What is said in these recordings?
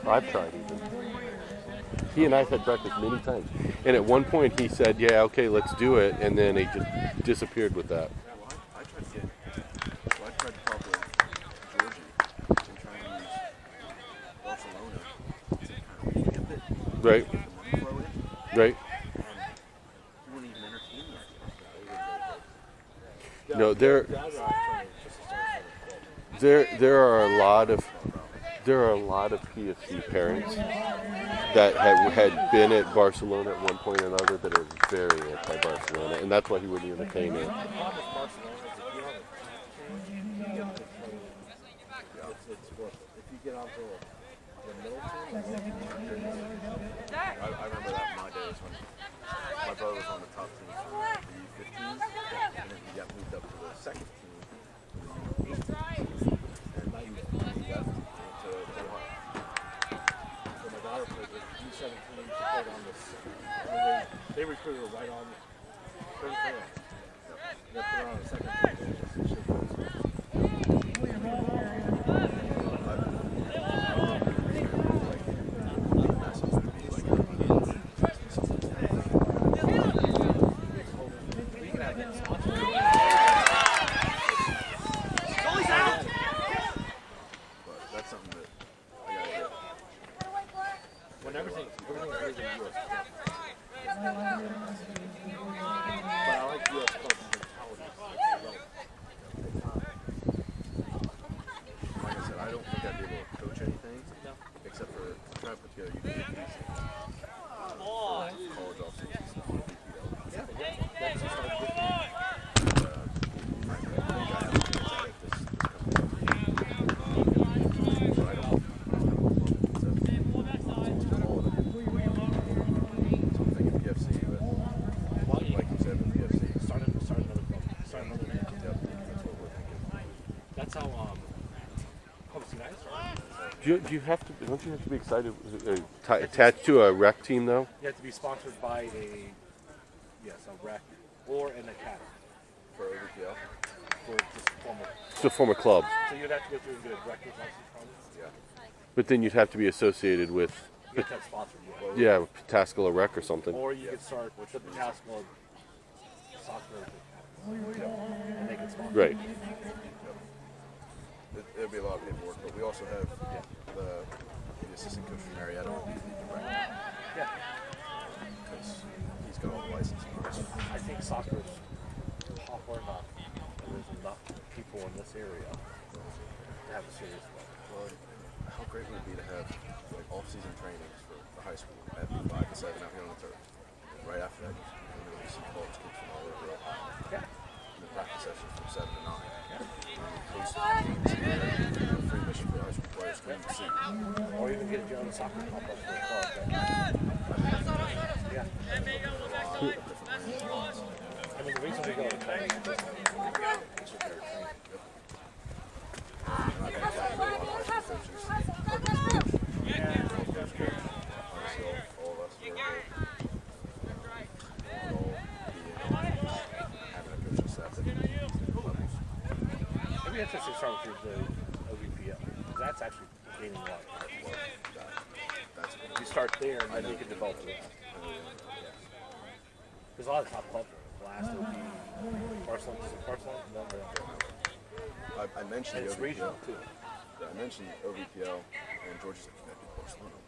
I've tried even. He and I've had breakfast many times. And at one point he said, yeah, okay, let's do it. And then he just disappeared with that. I tried to talk with Georgie and try to use Barcelona to kind of ramp it. Right. Get the money flow in. Right. And he wouldn't even entertain that. No, there are a lot of PFC parents that had been at Barcelona at one point or another that are very anti-Barcelona, and that's why he wouldn't entertain it. I remember that in my days when my brother was on the top team for the U15, and then he got moved up to the second team. And he got to Ohio. So my daughter played with U17, she played on this. They recruited her right on third player. They put her on the second team. Do you have to? Don't you have to be excited? Attached to a rec team, though. You have to be sponsored by a rec or an academy For OVPL? for just formal. To form a club. So you'd have to go through and get a director's license from it. Yeah. But then you'd have to be associated with, You have to have sponsored. Yeah. Pataskala Rec or something. Or you could start with the Pataskala soccer academy, and they can sponsor. Right. It'll be a lot of paperwork, but we also have the assistant coach from Marietta will be the director. Yeah. Because he's got all the licenses. I think soccer is popular enough, and there's enough people in this area to have a serious one. Well, how great would it be to have like off-season trainings for the high school at 5 to 7 out here on the turf? And right after that, you see college kids from all over Ohio. Yeah. And the practice sessions from 7 to 9. Free mission for high school players to see. Or even get your own soccer complex for a club. Yeah. I mean, the reason we go to training is just their training. Maybe that's just start with the OVPL. That's actually gaining a lot of power. You start there and then you can develop it. There's a lot of top clubs. Last would be Barcelona. I mentioned And it's OVPL. regional too. Yeah, I mentioned OVPL and Georgia's connected to Barcelona.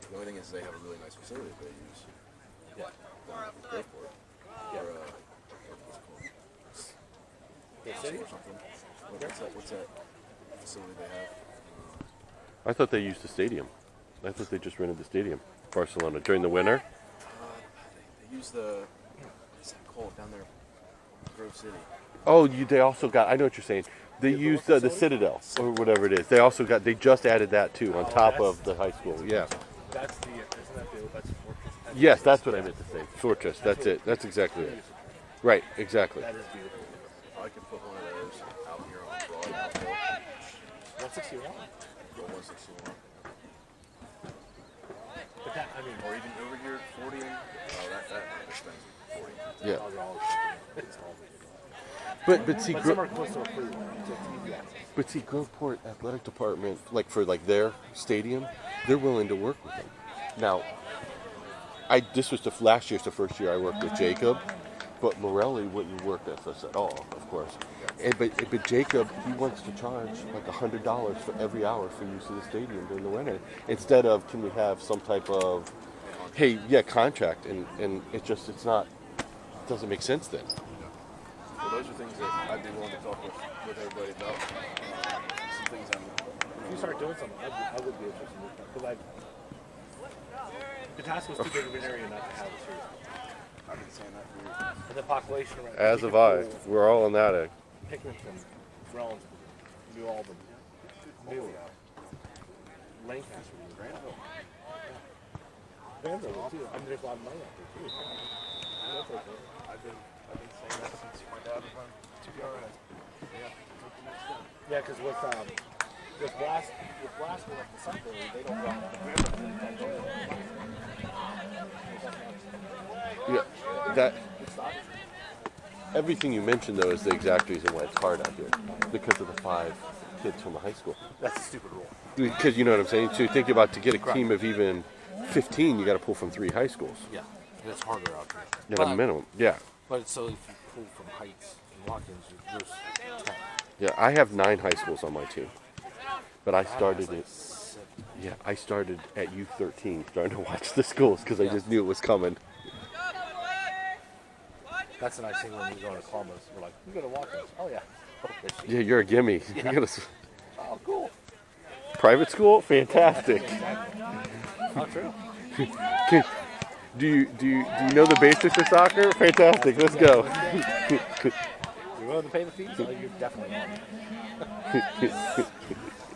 The only thing is they have a really nice facility that they use. Yeah. Go for it. Yeah. Or, The city? or something. What's that facility they have? I thought they used the stadium. I thought they just rented the stadium, Barcelona, during the winter. They use the, what's that called down there? Grove City. Oh, they also got. I know what you're saying. They used the Citadel or whatever it is. They also got. They just added that too on top of the high school. Yeah. That's the. Isn't that the? That's Fortress Yes, that's what I meant to say. Fortress. That's it. That's exactly it. Right. Exactly. That is beautiful. I could put one of those out here on Broad out there. 161. Go 161. But that, I mean, Or even over here, 40 and, oh, that's expensive. 40. Yeah. $1,000 it's all good. But see, But some are close to a free one. It's easy access. But see, Groveport Athletic Department, like for like their stadium, they're willing to work with them. Now, this was last year's the first year I worked with Jacob, but Morelli wouldn't work with us at all, of course. But Jacob, he wants to charge like $100 for every hour for use of the stadium during the winter, instead of can we have some type of, hey, yeah, contract, and it doesn't make sense then. Well, those are things that I'd be willing to talk with everybody about. Some things If you start doing something, I would be interested in that. Because Patasko's too big of an area not to have it here. I've been saying that for years. And the population around. As have I. We're all on that. Pickerington, Rollins, New Albany, New Lancaster, Granville. Granville too. I mean, there's a lot of money out there too. That's okay. I've been saying that since my dad was on 2PRS. Yeah, because with Blasco like the Sunday, they don't go out to Yeah, that. Everything you mentioned, though, is the exact reason why it's hard out here. Because of the 5 kids from the high school. That's a stupid rule. Because you know what I'm saying? So think about to get a team of even 15, you got to pull from 3 high schools. Yeah, it's harder out here. At a minimum, yeah. But so if you pull from Heights and Watkins, there's 10. Yeah, I have 9 high schools on my team. But I started it. Yeah, I started at U13 starting to watch the schools because I just knew it was coming. That's the nice thing when we go to Columbus. We're like, we go to Watkins. Oh, yeah. Okay. Yeah, you're a gimme. Yeah. You got Oh, cool. private school? Fantastic. How true. Do you know the basics of soccer? Fantastic. Let's go. You're willing to pay the fees? Oh, you're definitely on.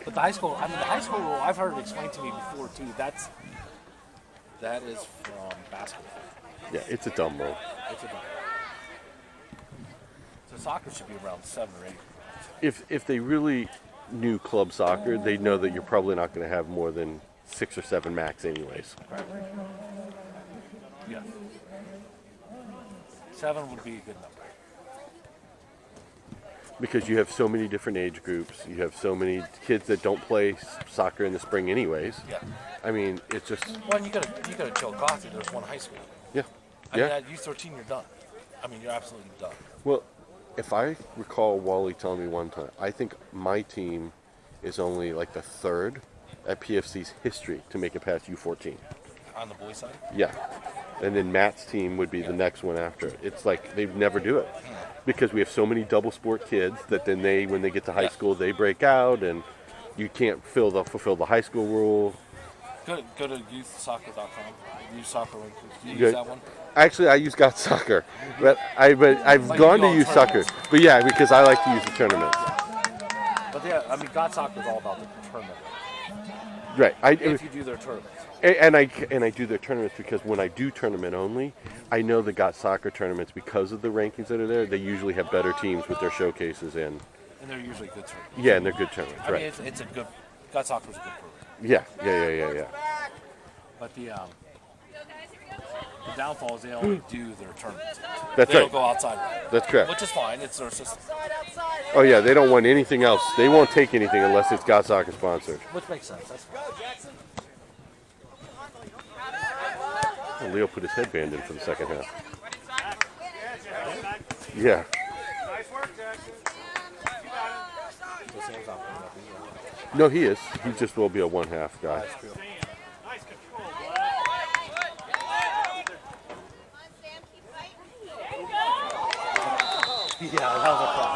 But the high school rule, I've heard it explained to me before, too. That is from basketball. Yeah, it's a dumb rule. It's a dumb. So soccer should be around 7 or 8. If they really knew club soccer, they'd know that you're probably not going to have more than 6 or 7 max anyways. Right. Yeah. 7 would be a good number. Because you have so many different age groups. You have so many kids that don't play soccer in the spring anyways. Yeah. I mean, it's just... Well, and you got to Joe Coffey. There's one high school. Yeah. I mean, at U13, you're done. I mean, you're absolutely done. Well, if I recall Wally telling me one time, I think my team is only like the 3rd at PFC's history to make it past U14. On the boys' side? Yeah. And then Matt's team would be the next one after. It's like they never do it. Because we have so many double sport kids that then when they get to high school, they break out and you can't fulfill the high school rule. Go to youthsoccer.com. Youth Soccer Link. Do you Good. use that one? Actually, I use Got Soccer, but I've gone to use Soccer. But yeah, because I like to use the tournaments. But yeah, I mean, God Soccer is all about the tournament. Right. If you do their tournaments. And I do their tournaments because when I do tournament only, I know the Got Soccer tournaments, because of the rankings that are there, they usually have better teams with their showcases in. And they're usually good tournaments. Yeah, and they're good tournaments, I right? mean, it's a good. God Soccer's a good program. Yeah. But the downfall is they only do their tournaments. That's they right. don't go outside. That's correct. Which is fine. It's their system. Oh yeah, they don't want anything else. They won't take anything unless it's Got Soccer sponsored. Which makes sense. That's fine. Well, Leo put his headband in for the second half. Yeah. Nice work, Jackson. So Sam's not playing nothing. No, he is. He just will be a 1/2 guy. That's true. Nice control, Yeah, that was a fly.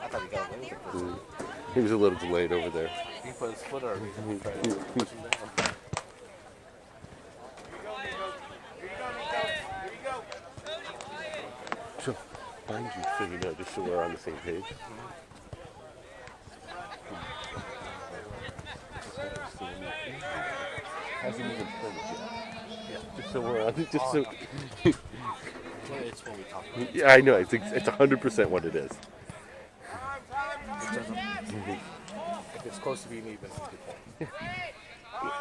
I thought he got away with it. He was a little delayed over there. He put his foot or he tried to push him down. So, mind you, so you know, just so we're on the same page. looking at me. Hasn't even played yet. Yeah. Just so we're on. Just so. It's what we talk about. Yeah, I know. It's 100% what it is. It doesn't. If it's close to being even, it's a good point.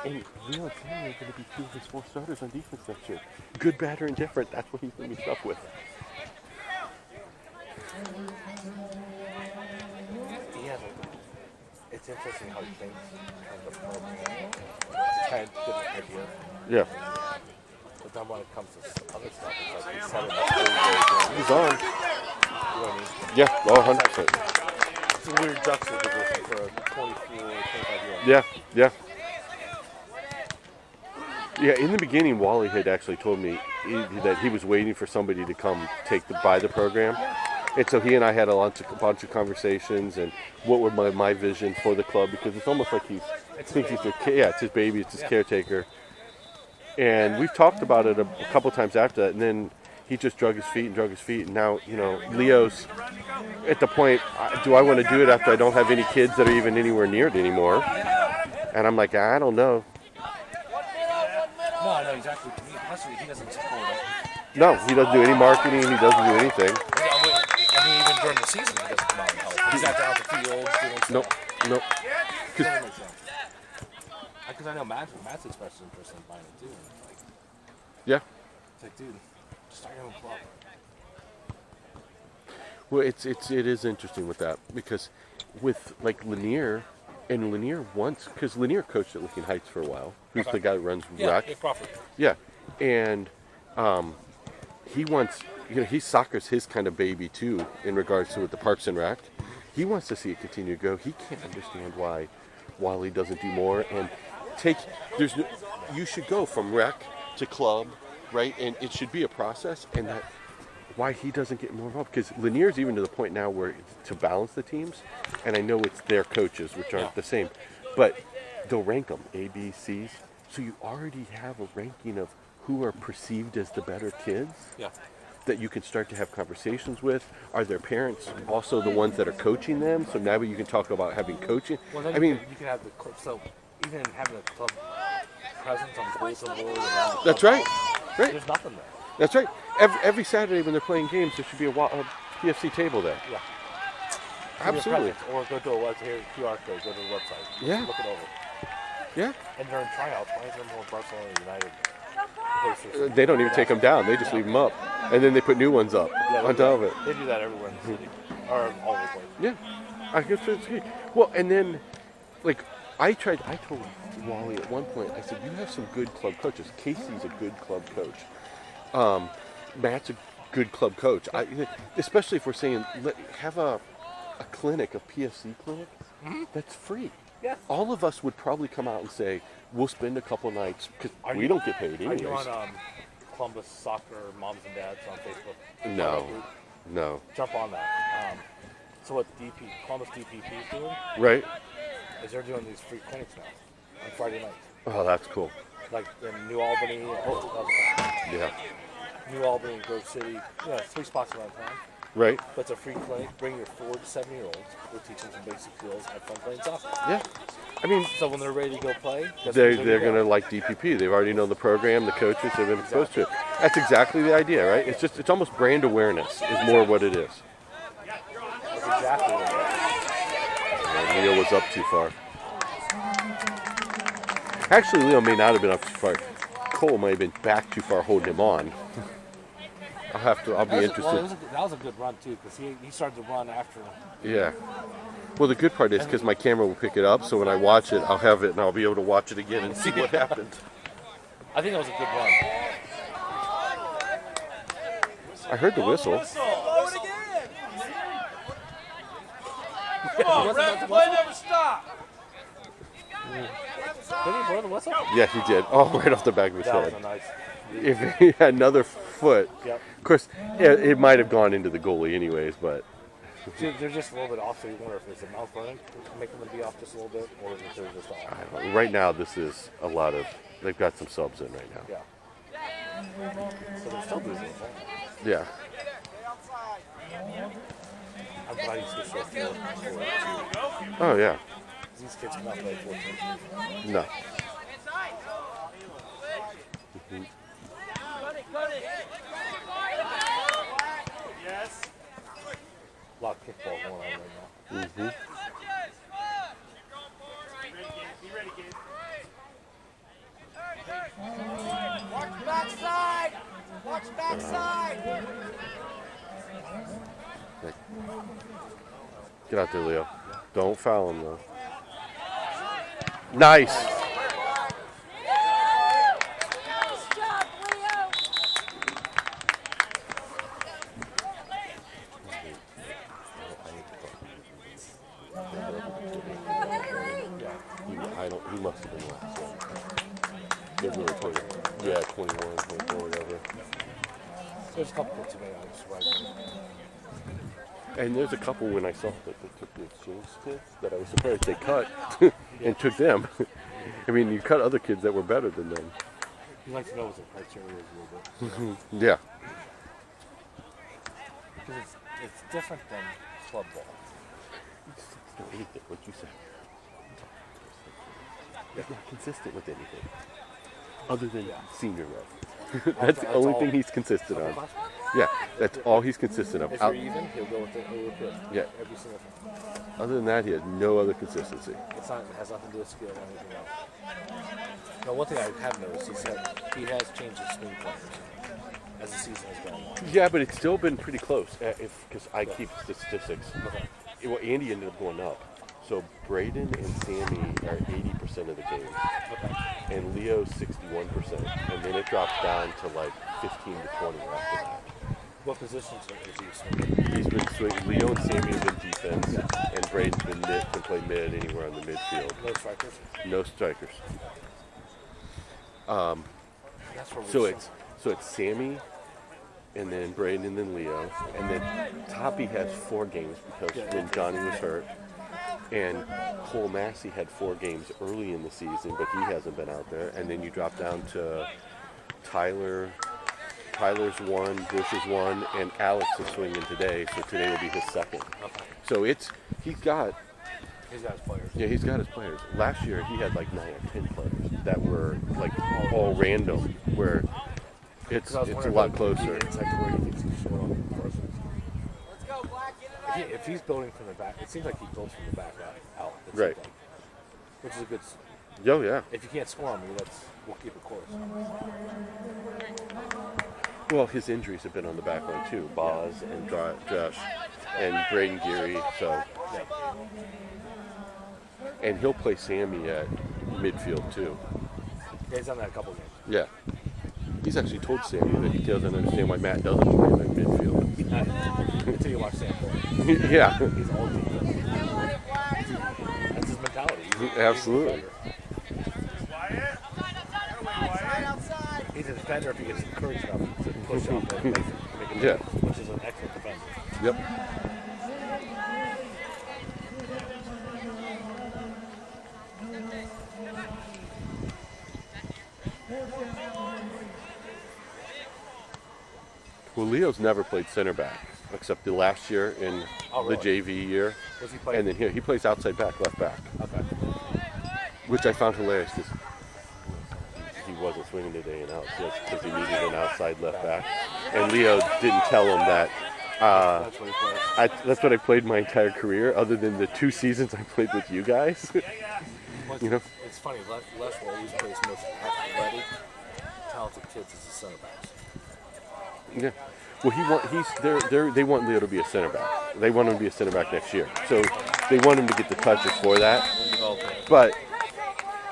And Leo and Sammy are going to be 2 of his 4 starters on defense next year. Good, bad, or indifferent. That's what he's going to be stuck with. Yeah, it's interesting how he thinks in terms of program. Kind of different idea. Yeah. But then when it comes to other stuff, it's like he's set it up. He's on. You know what I mean? Yeah, 100%. It's a weird juxtaposition for a 24-25-year-old. Yeah, yeah. Yeah, in the beginning, Wally had actually told me that he was waiting for somebody to come buy the program. And so he and I had a bunch of conversations and what were my vision for the club, because it's almost like it's his baby, it's his caretaker. And we've talked about it a couple times after that, and then he just drug his feet, and now, Leo's at the point, do I want to do it after I don't have any kids that are even anywhere near it anymore? And I'm like, I don't know. No, I know exactly. He doesn't support it. No, he doesn't do any marketing, he doesn't do anything. I mean, even during the season, he doesn't come out and help. He's out there on the field doing stuff. Nope. Because I know Matt's expressed interest in buying it too. And it's like, Yeah. It's like, dude, just start your own club. Well, it is interesting with that, because with like Lanier, and Lanier once, because Lanier coached at Licking Heights for a while, who's the guy that runs rec. Yeah, Crawford. Yeah, and he wants, he soccer's his kind of baby too in regards to with the Parks and Rec. He wants to see it continue to go. He can't understand why Wally doesn't do more and you should go from rec to club, right? And it should be a process, and that why he doesn't get more involved, because Lanier's even to the point now where to balance the teams, and I know it's their coaches, which aren't the same, but they'll rank them A, B, C's, so you already have a ranking of who are perceived as the better kids. Yeah. That you can start to have conversations with. Are their parents also the ones that are coaching them? So now you can talk about having coaching. Well, then you can have the club. So even having a club presence on bulletin board. That's right. Right. There's nothing there. That's right. Every Saturday when they're playing games, there should be a PFC table there. Yeah. Absolutely. Or go to a website, QR code, go to the website. Yeah. Look it over. Yeah. And during tryouts, why is there more Barcelona United posters? They don't even take them down. They just leave them up. And then they put new ones up on top of it. They do that everywhere in the city. Or all over the place. Yeah. I guess it's good. Well, and then, like, I told Wally at one point, I said, you have some good club coaches. Casey's a good club coach. Matt's a good club coach. Especially if we're saying, have a clinic, a PFC clinic, that's free. Yeah. All of us would probably come out and say, we'll spend a couple nights, because we don't get paid anyways. Are you on Columbus Soccer Moms and Dads on Facebook? No. Jump on that. So what Columbus DPP is doing, Right? is they're doing these free clinics now on Friday nights. Oh, that's cool. Like in New Albany, Yeah. New Albany and Grove City. 3 spots around town. Right? But it's a free clinic. Bring your 4 to 7-year-olds. We're teaching some basic skills. Have fun playing soccer. Yeah. I mean, So when they're ready to go play, they're going to like DPP. They've already known the program, the coaches, they've been exposed to it. That's exactly the idea, right? It's almost brand awareness is more what it is. That's exactly what it is. Leo was up too far. Actually, Leo may not have been up too far. Cole might have been back too far holding him on. I'll be interested. Well, that was a good run too, because he started to run after. Yeah. Well, the good part is because my camera will pick it up, so when I watch it, I'll have it and I'll be able to watch it again and see what happened. I think that was a good run. I heard the whistle. Play never stop. Did he blow the whistle? Yeah, he did. Oh, right off the back of his That was head. a nice. If he had another foot, Yep. of course, it might have gone into the goalie anyways, but They're just a little bit off, so you wonder if it's a mouth running, making them be off just a little bit, or if they're just off. I don't know. Right now this is a lot of, they've got some subs in right now. Yeah. So they're still losing the ball. Yeah. I'm glad he's just so full. Oh, yeah. These kids cannot play 14. No. Yes. A lot of kickball going on right now. Mm-hmm. Be ready, kid. Watch backside. Watch backside. Get out there, Leo. Don't foul him, though. Nice. He must have been last. They're really 20. Yeah, 21, 24, whatever. There's a couple kids today I was surprised. And there's a couple when I saw that they took the exchange kids that I was surprised they cut and took them. I mean, you cut other kids that were better than them. You like to know what the criteria is a little bit. Yeah. Because it's different than club ball. Anything, what you said. He's not consistent with anything other than senior rep. That's the only thing he's consistent on. Yeah, that's all he's consistent of. If you're even, he'll go with the over kid. Yeah. Every single time. Other than that, he has no other consistency. It has nothing to do with skill or anything else. Now, one thing I have noticed is that he has changed his swing players as the season has gone on. Yeah, but it's still been pretty close. Because I keep the statistics. Well, Andy ended up going up. So Braden and Sammy are 80% of the game, and Leo's 61%, and then it drops down to like 15 to 20 after that. What positions is he swinging? He's been swinging. Leo and Sammy have been defense, and Braden's been mid, can play mid anywhere on the midfield. No strikers? No strikers. That's where So it's Sammy, and then Braden, and then Leo, and then Toppy has 4 games because when Johnny was hurt. And Cole Massey had 4 games early in the season, but he hasn't been out there. And then you drop down to Tyler's 1, Bush is 1, and Alex is swinging today. So today will be his 2nd. Okay. So he's got his players. Yeah, he's got his players. Last year he had like 9 or 10 players that were like all random. Where it's a lot closer. Inside to where he thinks he's short on the first. If he's building from the back, it seems like he builds from the back out. Right. Like, which is a good. Oh yeah. If you can't score on me, we'll keep it close. Well, his injuries have been on the back line too. Boz and Josh and Braden Geary. So, and he'll play Sammy at midfield too. Yeah, he's done that a couple games. Yeah. He's actually told Sammy that he doesn't understand why Matt doesn't play him at midfield. Until you watch Sam play. Yeah. He's all defense. That's his mentality. Absolutely. He's a defender if he gets encouraged enough to push up and make it Yeah. which is an excellent defender. Yep. Well, Leo's never played center back except the last year in the JV year. Was he playing? And then here he plays outside back, left back, Okay. which I found hilarious because he wasn't swinging today and out just because he needed an outside left back. And Leo didn't tell him that. That's what he plays. That's what I played my entire career, other than the 2 seasons I played with you guys. You know? It's funny. Les will always plays most athletic, talented kids as a center back. Yeah. Well, they want Leo to be a center back. They want him to be a center back next year. So they want him to get the touches for that. But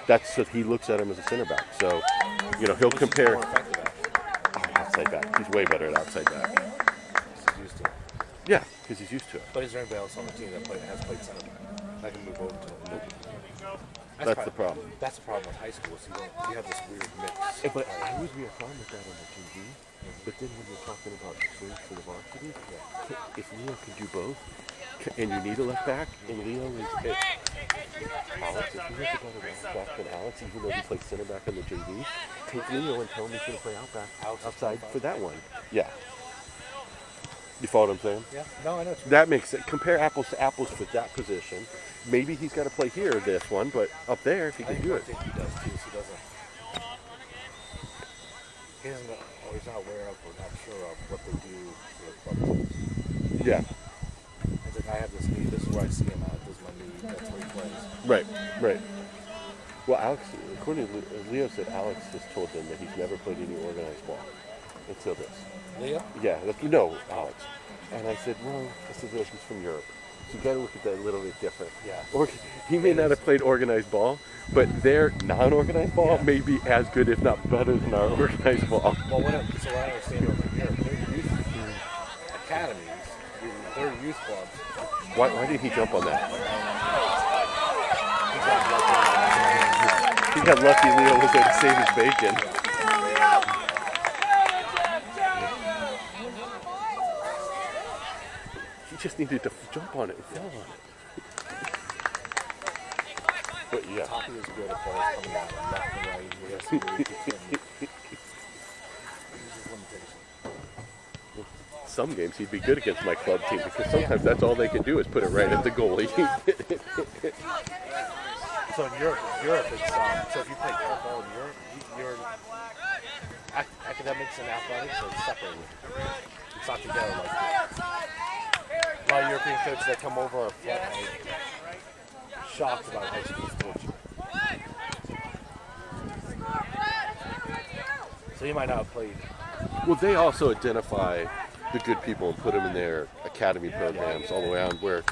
that's so he looks at him as a center back. So, he'll compare. Outside back. He's way better at outside back. He's used to it. Yeah, because he's used to it. But is there anybody else on the team that has played center back? I can move over to it. Nope. That's the problem. That's the problem with high school. So you have this weird mix. But I would be fine with that on the TV. But then when you're talking about swings for the varsity, if Leo can do both, and you need a left back, and Leo is Alex, if he has a better left back than Alex, even though he plays center back on the JV, take Leo and tell him he's going to play outside for that one. Yeah. You follow what I'm saying? Yeah. No, I know. That makes it. Compare apples to apples for that position, maybe he's got to play here this one, but up there if he can do I it. think he does too. So he doesn't. He doesn't know, or he's not aware of or not sure of what they do for the club teams. Yeah, He's like, I have this need. This is where I see him at. This is my need. That's where he plays. right, right. Well, Alex, according to Leo said, Alex just told them that he's never played any organized ball until this. Leo? Yeah, no, Alex. And I said, well, this is he's from Europe. So you got to look at that a little bit different. Yeah. Or he may not have played organized ball, but their non-organized ball may be as good, if not better, than our organized ball. Well, what I understand over here, their youth academies, their youth clubs. Why did he jump on that? He got lucky Leo was there to save his bacon. He just needed to jump on it and fall on it. But yeah. Toppy is good at balls coming out of left and right. He has to really continue. Some games he'd be good against my club team because sometimes that's all they can do is put it right at the goalie. So in Europe it's so if you play football in Europe, your academics and athletics are separated. It's not together like that. A lot of European coaches that come over are shocked about high school sports. So you might not have played. Well, they also identify the good people and put them in their academy programs all the way on where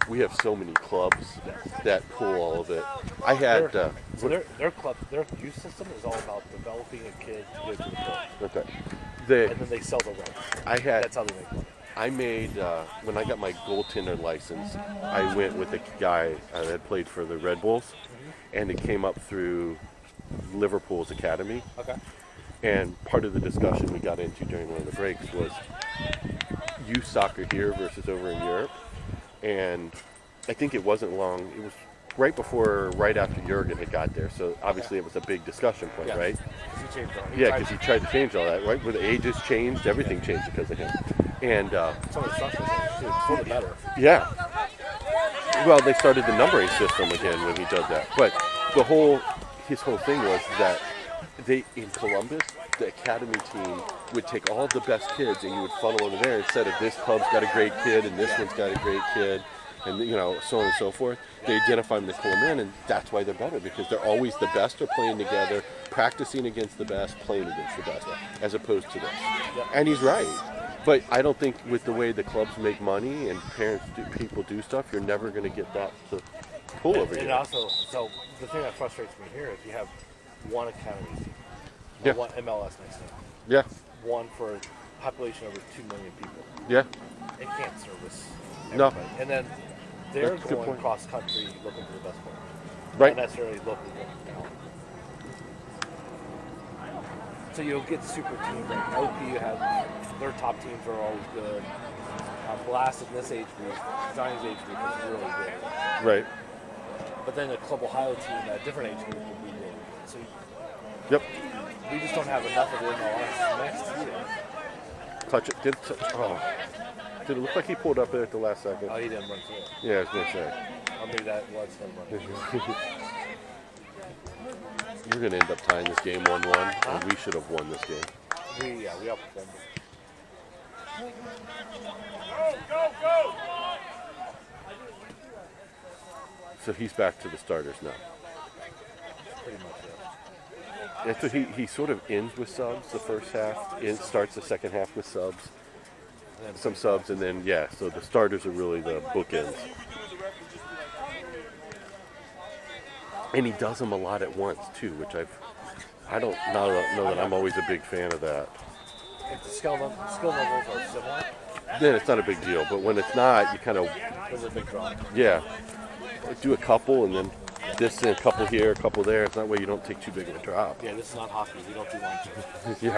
we have so many clubs that pull all of it. I had... So their club, their youth system is all about developing a kid to go to the pro. okay. And then they sell the rights. That's how they make money. I made, when I got my goaltender license, I went with a guy that had played for the Red Bulls, and it came up through Liverpool's academy. Okay. And part of the discussion we got into during one of the breaks was youth soccer here versus over in Europe. And I think it wasn't long, it was right after Jurgen had got there, so obviously it was a big discussion point, right? Because he changed all. Because he tried to change all that, right? Where the ages changed, everything changed because of him. And some of the stuff was too. It's sort of better. yeah. Well, they started the numbering system again when he did that. But his whole thing was that in Columbus, the academy team would take all the best kids and you would funnel over there instead of this club's got a great kid and this one's got a great kid and so on and so forth. They identify them, they pull them in, and that's why they're better because they're always the best are playing together, practicing against the best, playing against the best, as opposed to this. And he's right. But I don't think with the way the clubs make money and people do stuff, you're never going to get that to pull over here. And also, so the thing that frustrates me here is you have one academy team, one MLS next team. Yeah. One for a population over 2 million people. Yeah. It can't service everybody. No. And then they're That's a good going point. cross country looking for the best players. Right. Not necessarily local talent. So you'll get super teams like OP. You have their top teams are always good. Blast in this age group, Johnny's age group is really good. Right. But then the Club Ohio team, at a different age group, will be really good. So Yep. we just don't have enough of it in MLS next year. Clutch it. Did it look like he pulled up there at the last second? Oh, he didn't run through it. Yeah, I was going to say. Oh, maybe that was him running. We're going to end up tying this game 1-1, and we should have won this game. We outperformed him. Go! So he's back to the starters now. Pretty much, yeah. And so he sort of ends with subs the first half, starts the second half with subs, some subs, and then, so the starters are really the bookends. And he does them a lot at once, too, which I don't know that I'm always a big fan of that. If the skill levels are similar, Then it's not a big deal, but when it's not, you kind of, there's a big drop. do a couple and then this and a couple here, a couple there. It's that way you don't take too big of a drop. Yeah, this is not hockey. We don't do lunches. Yeah.